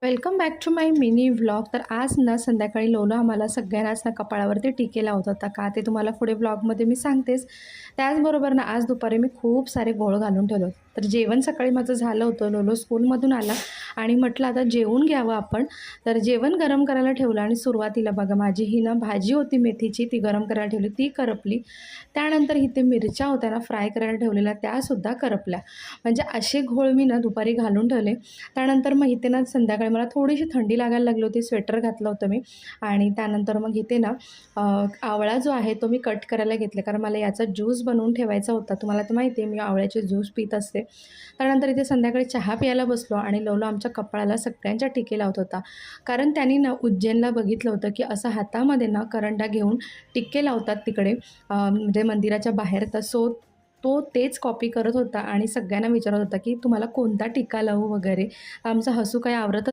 Welcome back to my mini vlog. तर आज ना संध्याकाळी लोला आम्हाला सगळ्यांनाच ना कपाळावरती टिके लावत होता. का ते तुम्हाला पुढे व्लॉगमध्ये मी सांगतेच. त्याचबरोबर ना आज दुपारी मी खूप सारे गोळ घालून ठेवलं. तर जेवण सकाळी माझं झालं होतं. लोलो स्कूलमधून आला आणि म्हटलं आता जेवून घ्यावं आपण. तर जेवण गरम करायला ठेवलं आणि सुरुवातीला बघा माझी ही ना भाजी होती मेथीची, ती गरम करायला ठेवली, ती करपली. त्यानंतर इथे मिरच्या होत्या ना फ्राय करायला ठेवलेल्या, त्यासुद्धा करपल्या. म्हणजे असे घोळ मी ना दुपारी घालून ठेवले. त्यानंतर मग इथे ना संध्याकाळी मला थोडीशी थंडी लागायला लागली होती, स्वेटर घातलं होतं मी. आणि त्यानंतर मग इथे ना आवळा जो आहे तो मी कट करायला घेतला, कारण मला याचा ज्यूस बनवून ठेवायचा होता. तुम्हाला तर माहिती आहे मी आवळ्याचे ज्यूस पीत असते. त्यानंतर इथे संध्याकाळी चहा प्यायला बसलो आणि लवलो आमच्या कपाळाला सगळ्यांच्या टिके लावत होता. कारण त्यांनी ना उज्जैनला बघितलं होतं की असं हातामध्ये ना करंडा घेऊन टिक्के लावतात तिकडे, म्हणजे मंदिराच्या बाहेर. तर तो तेच कॉपी करत होता आणि सगळ्यांना विचारत होता की तुम्हाला कोणता टिक्का लावू वगैरे. आमचं हसू काही आवरतच